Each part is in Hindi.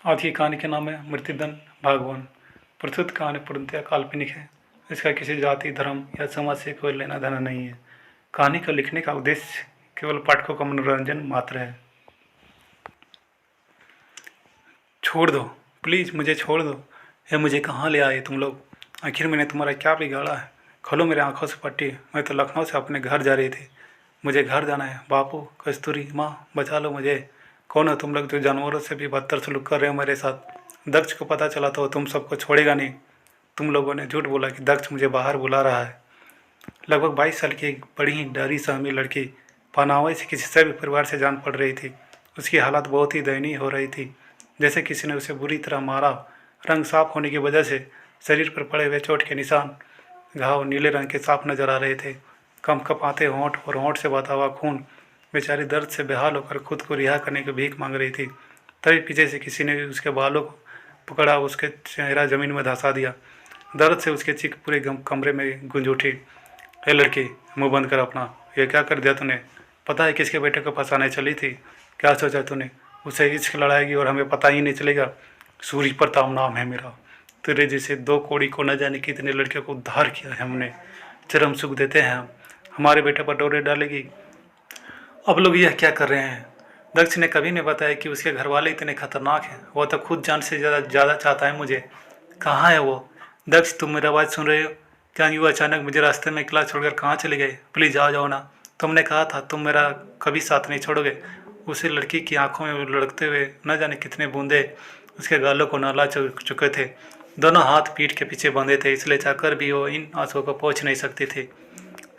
आज की कहानी का नाम है मृत्युदंड भागवान। प्रस्तुत कहानी पूर्णतः काल्पनिक है। इसका किसी जाति, धर्म या समाज से कोई लेना देना नहीं है। कहानी को लिखने का उद्देश्य केवल पाठकों का मनोरंजन मात्र है। छोड़ दो, प्लीज़ मुझे छोड़ दो। ये मुझे कहाँ ले आए तुम लोग? आखिर मैंने तुम्हारा क्या बिगाड़ा है? खोलो मेरे आंखों से पट्टी। मैं तो लखनऊ से अपने घर जा रही थी। मुझे घर जाना है। बापू, कस्तूरी माँ, बचा लो मुझे। कौन हो तुम लोग जो जानवरों से भी बदतर सलूक कर रहे हो मेरे साथ? दक्ष को पता चला तो तुम सबको छोड़ेगा नहीं। तुम लोगों ने झूठ बोला कि दक्ष मुझे बाहर बुला रहा है। लगभग 22 साल की एक बड़ी ही डरी सहमी लड़की पनावई से किसी सभ्य परिवार से जान पड़ रही थी। उसकी हालत बहुत ही दयनीय हो रही थी, जैसे किसी ने उसे बुरी तरह मारा। रंग साफ होने की वजह से शरीर पर पड़े हुए चोट के निशान, घाव नीले रंग के साफ नजर आ रहे थे। कँपकँपाते होंठ और होंठ से बहता हुआ खून। बेचारी दर्द से बेहाल होकर खुद को रिहा करने की भीख मांग रही थी। तभी पीछे से किसी ने उसके बालों को पकड़ा, उसके चेहरा जमीन में धंसा दिया। दर्द से उसके चीख पूरे कमरे में गूंज उठी। हे लड़की, मुंह बंद कर अपना। ये क्या कर दिया तूने? पता है किसके बेटे को फंसाने चली थी? क्या सोचा तूने? उसे इश्क लड़ाएगी और हमें पता ही नहीं चलेगा? सूर्य प्रताप नाम है मेरा। तेरे जैसे दो कोड़ी को न जाने कितने लड़कियों को उद्धार किया है हमने। चरम सुख देते हैं हम। हमारे बेटे पर डोरे डालेगी। अब लोग यह क्या कर रहे हैं? दक्ष ने कभी नहीं बताया कि उसके घर वाले इतने खतरनाक हैं। वो तो खुद जान से ज़्यादा चाहता है मुझे। कहाँ है वो? दक्ष, तुम मेरी आवाज़ सुन रहे हो? क्या यूँ अचानक मुझे रास्ते में अकेला छोड़कर कहाँ चले गए? प्लीज़ आ जाओ ना। तुमने कहा था तुम मेरा कभी साथ नहीं छोड़ोगे। उसी लड़की की आंखों में लड़कते हुए न जाने कितने बूंदे उसके गालों को नहला चुके थे। दोनों हाथ पीठ के पीछे बंधे थे, इसलिए चाहकर भी वो इन आंसुओं को पहुँच नहीं सकती थी।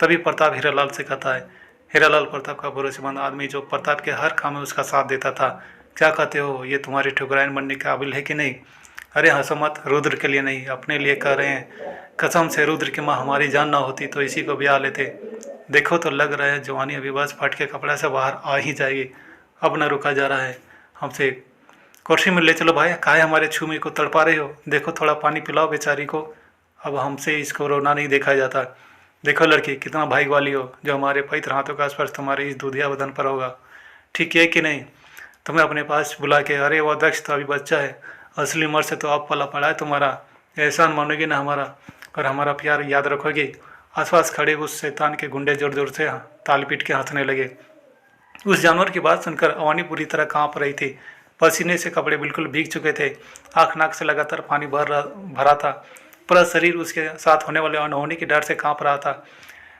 तभी प्रताप हीरालाल से कहता है। हीरालाल प्रताप का भरोसेमंद आदमी, जो प्रताप के हर काम में उसका साथ देता था। क्या कहते हो, ये तुम्हारी ठुकराइन बनने के काबिल है कि नहीं? अरे हंसो मत, रुद्र के लिए नहीं, अपने लिए कह रहे हैं। कसम से रुद्र की माँ हमारी जान ना होती तो इसी को ब्याह लेते। देखो तो लग रहा है जवानी अभी बस फट के कपड़े से बाहर आ ही जाएगी। अब न रुका जा रहा है हमसे। कुर्सी में ले चलो भाई, काहे हमारे छूमी को तड़पा रहे हो? देखो थोड़ा पानी पिलाओ बेचारी को। अब हमसे इसको रोना नहीं देखा जाता। देखो लड़की, कितना भाग्य वाली हो जो हमारे पवित्र हाथों का स्पर्श तुम्हारे इस दूधिया बदन पर होगा। ठीक है कि नहीं? तुम्हें अपने पास बुला के, अरे वो दक्ष तो अभी बच्चा है, असली उम्र से तो अब पला पड़ा है तुम्हारा। एहसान मानोगी ना हमारा और हमारा प्यार याद रखोगी? आसपास खड़े उस शैतान के गुंडे जोर जोर से ताल पीट के हंसने लगे। उस जानवर की बात सुनकर अवानी पूरी तरह कांप रही थी। पसीने से कपड़े बिल्कुल भीग चुके थे। आँख नाक से लगातार पानी भरा था। पूरा शरीर उसके साथ होने वाले अनहोनी के डर से कांप रहा था।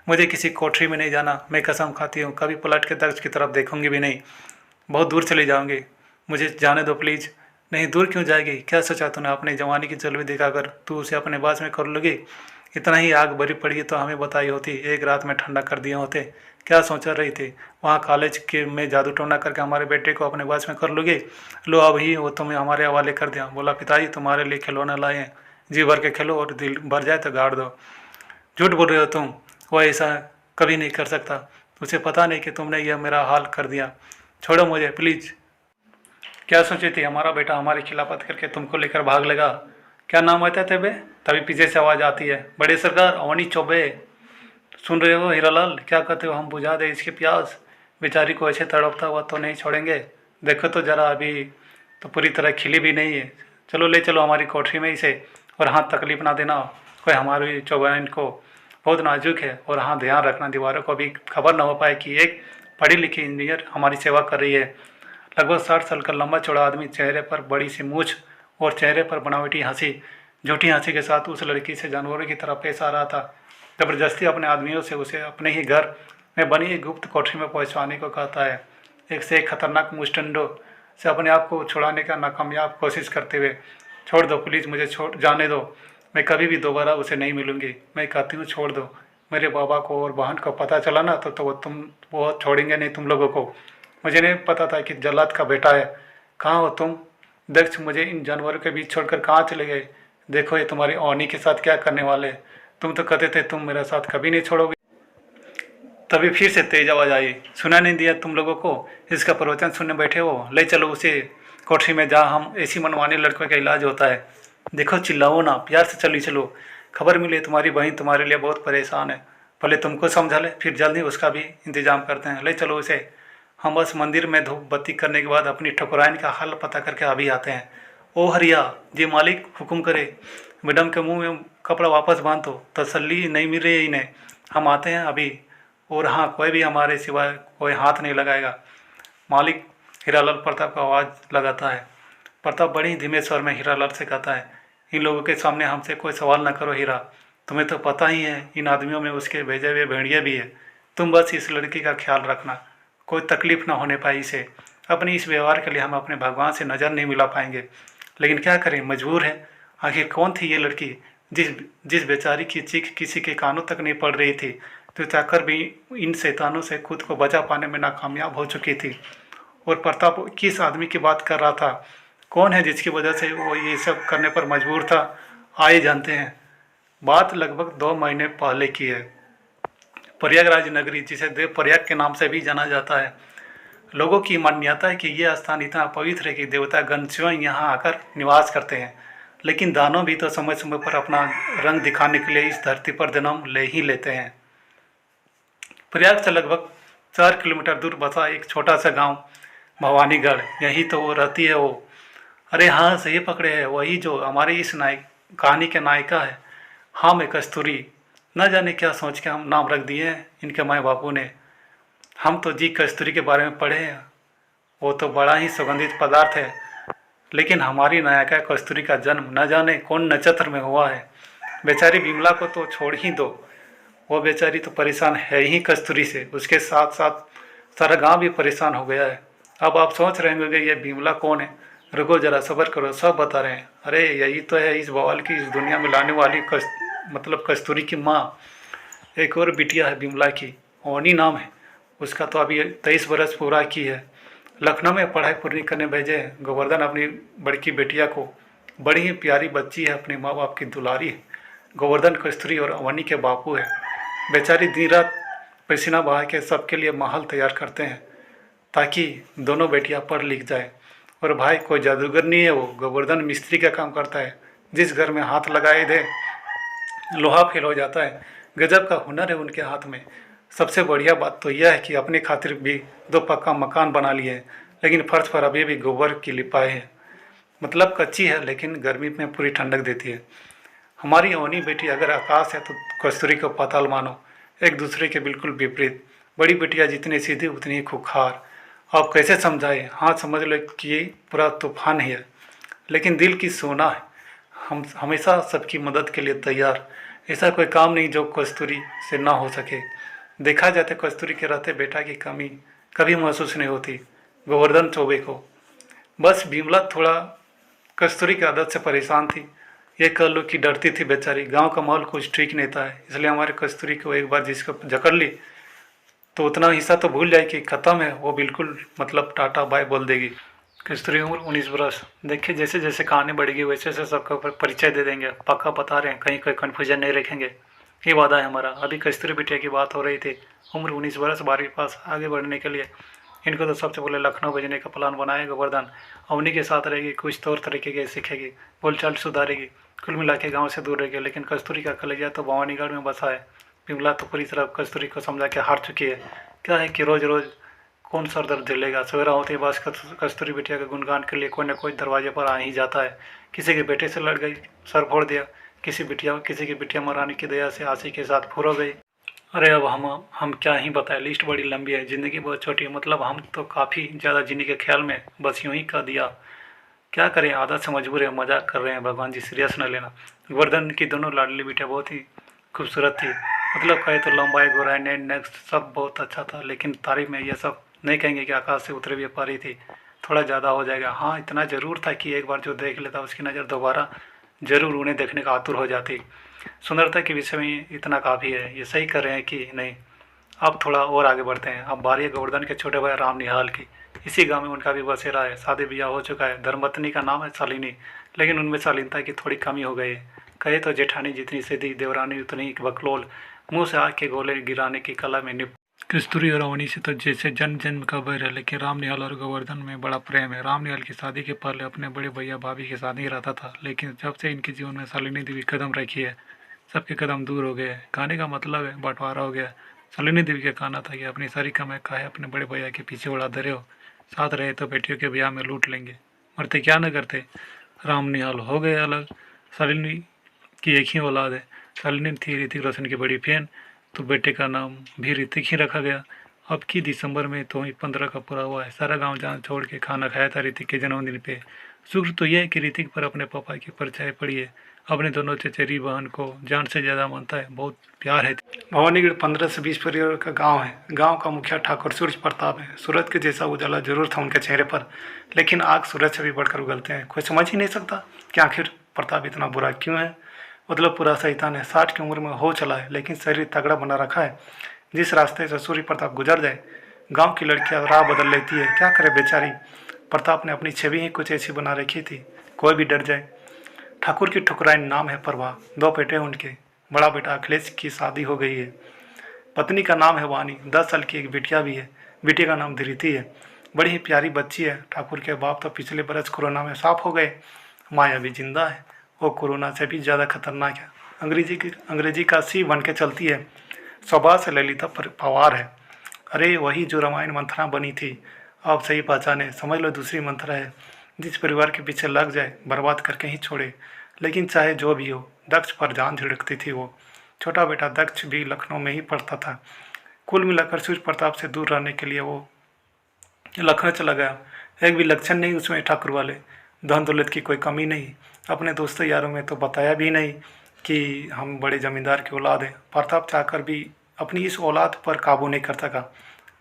मुझे किसी कोठरी में नहीं जाना, मैं कसम खाती हूँ कभी पलट के दक्ष की तरफ देखूंगी भी नहीं। बहुत दूर चली जाऊंगी, मुझे जाने दो प्लीज़। नहीं, दूर क्यों जाएगी? क्या सोचा तूने? अपनी जवानी की जलवे दिखाकर तू उसे अपने बास में कर लोगी? इतना ही आग भरी पड़ी तो हमें बताई होती, एक रात में ठंडा कर दिए होते। क्या सोच रही थी? वहाँ कॉलेज के में जादू टोना करके हमारे बेटे को अपने बास में कर लोगे? लो अब ही वो तुम्हें हमारे हवाले कर दिया। बोला पिताजी तुम्हारे लिए खिलौना लाए हैं, जी भर के खेलो और दिल भर जाए तो गाड़ दो। झूठ बोल रहे हो तुम, वो ऐसा कभी नहीं कर सकता। उसे पता नहीं कि तुमने यह मेरा हाल कर दिया। छोड़ो मुझे प्लीज़। क्या सोची थी हमारा बेटा हमारी खिलाफत करके तुमको लेकर भाग लेगा? क्या नाम आता है बे? तभी पीछे से आवाज़ आती है, बड़े सरकार अवनी चौबे। सुन रहे हो हीरालाल, क्या कहते हो? हम बुझा दे इसकी प्यास। बेचारी को ऐसे तड़पता हुआ तो नहीं छोड़ेंगे। देखो तो ज़रा, अभी तो पूरी तरह खिली भी नहीं है। चलो ले चलो हमारी कोठरी में इसे। और हाँ, तकलीफ ना देना कोई हमारी चौबन को, बहुत नाजुक है। और हाँ, ध्यान रखना दीवारों को भी खबर ना हो पाए कि एक पढ़ी लिखी इंजीनियर हमारी सेवा कर रही है। लगभग 60 साल का लंबा चौड़ा आदमी, चेहरे पर बड़ी सी मूछ और चेहरे पर बनावटी हंसी, झूठी हंसी के साथ उस लड़की से जानवरों की तरह पेश आ रहा था। जबरदस्ती अपने आदमियों से उसे अपने ही घर में बनी एक गुप्त कोठरी में पहुंचवाने को कहता है। एक से एक खतरनाक मुस्टंडों से अपने आप को छुड़ाने का नाकामयाब कोशिश करते हुए। छोड़ दो प्लीज़, मुझे छोड़ जाने दो। मैं कभी भी दोबारा उसे नहीं मिलूंगी। मैं कहती हूँ छोड़ दो। मेरे बाबा को और बहन को पता चला ना तो वो छोड़ेंगे नहीं तुम लोगों को। मुझे नहीं पता था कि जल्लाद का बेटा है। कहाँ हो तुम? दक्ष मुझे इन जानवरों के बीच छोड़कर कहाँ चले गए? देखो ये तुम्हारी ओनी के साथ क्या करने वाले। तुम तो कहते थे तुम मेरा साथ कभी नहीं छोड़ोगे। तभी फिर से तेज आवाज आई, सुना नहीं दिया तुम लोगों को? इसका प्रवचन सुनने बैठे हो? ले चलो उसे कोठरी में जहाँ हम ऐसी मनमाने लड़कों का इलाज होता है। देखो चिल्लाओ ना, प्यार से चली चलो। खबर मिली तुम्हारी बहन तुम्हारे लिए बहुत परेशान है। पहले तुमको समझा ले, फिर जल्दी उसका भी इंतजाम करते हैं। ले चलो उसे। हम बस मंदिर में धूप बत्ती करने के बाद अपनी ठकुराइन का हाल पता करके अभी आते हैं। ओ हरिया, जी मालिक हुक्म करे, मैडम के मुंह में कपड़ा वापस बांध दो, तसल्ली नहीं मिल रही है इन्हें, हम आते हैं अभी। और हाँ, कोई भी हमारे सिवाय कोई हाथ नहीं लगाएगा। मालिक हीरालाल प्रताप को आवाज़ लगाता है। प्रताप बड़ी धीमे स्वर में हीरालाल से कहता है, इन लोगों के सामने हमसे कोई सवाल न करो हीरा, तुम्हें तो पता ही है इन आदमियों में उसके भेजे हुए भेड़िए भी है। तुम बस इस लड़की का ख्याल रखना, कोई तकलीफ ना होने पाई इसे। अपनी इस व्यवहार के लिए हम अपने भगवान से नज़र नहीं मिला पाएंगे, लेकिन क्या करें, मजबूर है। आखिर कौन थी ये लड़की जिस जिस बेचारी की चीख किसी के कानों तक नहीं पड़ रही थी, तो चाहकर भी इन शैतानों से खुद को बचा पाने में नाकामयाब हो चुकी थी। और प्रताप किस आदमी की बात कर रहा था, कौन है जिसकी वजह से वो ये सब करने पर मजबूर था, आइए जानते हैं। बात लगभग 2 महीने पहले की है। प्रयागराज नगरी, जिसे देव प्रयाग के नाम से भी जाना जाता है, लोगों की मान्यता है कि यह स्थान इतना पवित्र है कि देवता गण स्वयं यहाँ आकर निवास करते हैं। लेकिन दानव भी तो समय समय पर अपना रंग दिखाने के लिए इस धरती पर जन्म ले ही लेते हैं। प्रयाग से लगभग 4 किलोमीटर दूर बसा एक छोटा सा गांव भवानीगढ़, यही तो वो रहती है वो। अरे हाँ, सही पकड़े है, वही जो हमारी इस कहानी के नायिका है। हाँ, मैं कस्तूरी। न जाने क्या सोच के हम नाम रख दिए हैं इनके माँ बापू ने। हम तो जी कस्तूरी के बारे में पढ़े हैं, वो तो बड़ा ही सुगंधित पदार्थ है। लेकिन हमारी नायिका कस्तूरी का जन्म न जाने कौन नक्षत्र में हुआ है। बेचारी विमला को तो छोड़ ही दो, वो बेचारी तो परेशान है ही कस्तूरी से, उसके साथ साथ सारा गांव भी परेशान हो गया है। अब आप सोच रहे होंगे ये विमला कौन है, रुको जरा सब्र करो, सब बता रहे हैं। अरे यही तो है इस बवाल की इस दुनिया में लाने वाली मतलब कस्तूरी की माँ। एक और बिटिया है विमला की, ओनी नाम है उसका, तो अभी 23 बरस पूरा की है। लखनऊ में पढ़ाई पूरी करने भेजे हैं गोवर्धन अपनी बड़की बेटिया को। बड़ी ही प्यारी बच्ची है, अपने माँ बाप की दुलारी है। गोवर्धन कस्तूरी और अवनी के बापू है। बेचारी दिन रात पसीना बहा के सबके लिए माहौल तैयार करते हैं ताकि दोनों बेटियां पढ़ लिख जाए। और भाई कोई जादूगर नहीं है वो, गोवर्धन मिस्त्री का काम करता है। जिस घर में हाथ लगाए दे लोहा फेल हो जाता है। गजब का हुनर है उनके हाथ में। सबसे बढ़िया बात तो यह है कि अपने खातिर भी 2 पक्का मकान बना लिए हैं, लेकिन फर्श पर अभी भी गोबर की लिपाई है। मतलब कच्ची है लेकिन गर्मी में पूरी ठंडक देती है। हमारी ओनी बेटी अगर आकाश है तो कस्तूरी को पाताल मानो, एक दूसरे के बिल्कुल विपरीत। बड़ी बेटियाँ जितनी सीधी उतनी ही खुखार। आप कैसे समझाए, हाँ समझ लो कि ये पूरा तूफान ही है, लेकिन दिल की सोना है। हम हमेशा सबकी मदद के लिए तैयार। ऐसा कोई काम नहीं जो कस्तूरी से ना हो सके। देखा जाए तो कस्तूरी के रहते बेटा की कमी कभी महसूस नहीं होती गोवर्धन चौबे को। बस विमला थोड़ा कस्तूरी की आदत से परेशान थी। ये कह लो कि डरती थी बेचारी, गांव का माहौल कुछ ठीक नहीं था, इसलिए हमारे कस्तूरी को एक बार जिसको जकड़ ली तो उतना हिस्सा तो भूल जाए कि ख़त्म है, वो बिल्कुल मतलब टाटा बाय बोल देगी। कस्तूरी उम्र 19 बरस। देखिए जैसे जैसे कहानी बढ़ेगी वैसे वैसे सबका परिचय दे देंगे, पक्का बता रहे हैं, कहीं कोई कन्फ्यूजन नहीं रखेंगे, ये वादा है हमारा। अभी कस्तूरी बिटिया की बात हो रही थी, उम्र 19 बरस, 12वीं पास। आगे बढ़ने के लिए इनको तो सबसे पहले लखनऊ भेजने का प्लान बनाया गोवर्धन। अवनी के साथ रहेगी, कुछ तौर तरीके के सीखेगी, बोलचाल सुधारेगी, कुल मिला के गाँव से दूर रहेगी। लेकिन कस्तूरी का कलेजा तो भवानीगढ़ में बसा है। विमला तो पूरी तरह कस्तूरी को समझा के हार चुकी है। क्या है कि रोज़ रोज़ कौन सर दर्द झेलेगा। सवेरा होते ही बस कस्तूरी बिटिया के गुणगान के लिए कोई न कोई दरवाजे पर आ ही जाता है। किसी के बेटे से लड़ गई, सर फोड़ दिया, किसी की बिटिया महारानी की दया से आशी के साथ फूर हो गई। अरे अब हम क्या ही बताएं, लिस्ट बड़ी लंबी है, ज़िंदगी बहुत छोटी है। मतलब हम तो काफ़ी ज़्यादा जीने के ख्याल में बस यूँ ही कर दिया। क्या करें, आदत से मजबूर है, मजाक कर रहे हैं, भगवान जी सीरियस न लेना। गोवर्धन की दोनों लाडली बिटिया बहुत ही खूबसूरत थी। मतलब कहे तो लंबाई, गोराई, नेक्स्ट सब बहुत अच्छा था। लेकिन तारीफ में ये सब नहीं कहेंगे कि आकाश से उतरे हुए पारी थी, थोड़ा ज़्यादा हो जाएगा। हाँ, इतना ज़रूर था कि एक बार जो देख लेता उसकी नज़र दोबारा ज़रूर उन्हें देखने का आतुर हो जाती। सुंदरता के विषय में इतना काफ़ी है, ये सही कर रहे हैं कि नहीं। अब थोड़ा और आगे बढ़ते हैं। अब बारी है गोवर्धन के छोटे भाई राम निहाल की। इसी गांव में उनका भी बसेरा है, शादी ब्याह हो चुका है। धर्मपत्नी का नाम है शालिनी, लेकिन उनमें शालीनता की थोड़ी कमी हो गई है। कहे तो जेठानी जितनी सीधी, देवरानी उतनी ही बकलोल, मुँह से आग के गोले गिराने की कला में निपुण। कस्तूरी और अवनी से तो जैसे जन्म जन्म का बैर है, लेकिन राम निहाल और गोवर्धन में बड़ा प्रेम है। राम निहाल की शादी के पहले अपने बड़े भैया भाभी के साथ ही रहता था, लेकिन जब से इनके जीवन में शालिनी देवी कदम रखी है सबके कदम दूर हो गए। कहने का मतलब है बंटवारा हो गया। शालिनी देवी का कहना था कि अपनी सारी कमाई काहे अपने बड़े भैया के पीछे उड़ा दे रहे हो, साथ रहे तो बेटियों के ब्याह में लूट लेंगे, मरते क्या न करते। राम निहाल हो गए अलग। शालिनी की एक ही औलाद है। शालिनी थी ऋतिक रोशन की बड़ी फैन, तो बेटे का नाम भी ऋतिक ही रखा गया। अब की दिसंबर में तो ही 15 का पूरा हुआ है। सारा गांव जान छोड़ के खाना खाया था ऋतिक के जन्मदिन पे। शुक्र तो यह है कि ऋतिक पर अपने पापा की परछाई पड़ी है। अपने दोनों चचेरी बहन को जान से ज़्यादा मानता है, बहुत प्यार है। भवानीगढ़ 15 से 20 परिवार का गांव है। गांव का मुखिया ठाकुर सूरज प्रताप है। सूरज के जैसा उजाला जरूर था उनके चेहरे पर, लेकिन आग सूरज से भी बढ़कर उगलते हैं। कोई समझ ही नहीं सकता कि आखिर प्रताप इतना बुरा क्यों है। मतलब पूरा शैतान है। 60 की उम्र में हो चला है, लेकिन शरीर तगड़ा बना रखा है। जिस रास्ते से सूर्य प्रताप गुजर जाए, गांव की लड़कियां राह बदल लेती है। क्या करे बेचारी। प्रताप ने अपनी छवि ही कुछ ऐसी बना रखी थी, कोई भी डर जाए। ठाकुर की ठुकराइन नाम है प्रभा। 2 बेटे हैं उनके। बड़ा बेटा अखिलेश की शादी हो गई है। पत्नी का नाम है वानी। 10 साल की एक बिटिया भी है। बिटिया का नाम धृति है। बड़ी ही प्यारी बच्ची है। ठाकुर के बाप तो पिछले बरस कोरोना में साफ हो गए। माँ अभी जिंदा है। वो कोरोना से भी ज़्यादा खतरनाक है। अंग्रेजी का सी बन के चलती है। स्वभाव से ललिता पवार है। अरे वही जो रामायण मंथरा बनी थी। आप सही पहचाने, समझ लो दूसरी मंथरा है। जिस परिवार के पीछे लग जाए बर्बाद करके ही छोड़े। लेकिन चाहे जो भी हो, दक्ष पर जान झिड़कती थी वो। छोटा बेटा दक्ष भी लखनऊ में ही पढ़ता था। कुल मिलाकर सूर्य प्रताप से दूर रहने के लिए वो लखनऊ चला गया। एक भी लक्षण नहीं उसमें ठाकुर वाले। धन दौलत की कोई कमी नहीं। अपने दोस्तों यारों में तो बताया भी नहीं कि हम बड़े जमींदार की औलाद हैं। प्रताप चाहकर भी अपनी इस औलाद पर काबू नहीं कर सका।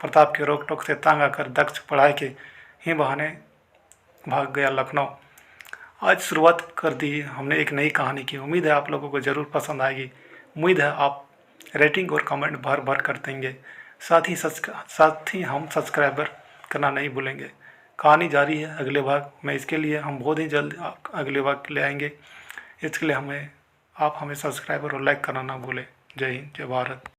प्रताप के रोक टोक से तंग आकर दक्ष पढ़ाई के ही बहाने भाग गया लखनऊ। आज शुरुआत कर दी हमने एक नई कहानी की। उम्मीद है आप लोगों को ज़रूर पसंद आएगी। उम्मीद है आप रेटिंग और कमेंट भर भर कर देंगे। साथ ही हम सब्सक्राइबर करना नहीं भूलेंगे। कहानी जारी है अगले भाग में। इसके लिए हम बहुत ही जल्द अगले भाग ले आएंगे। इसके लिए आप हमें सब्सक्राइबर और लाइक करना ना भूलें। जय हिंद, जय भारत।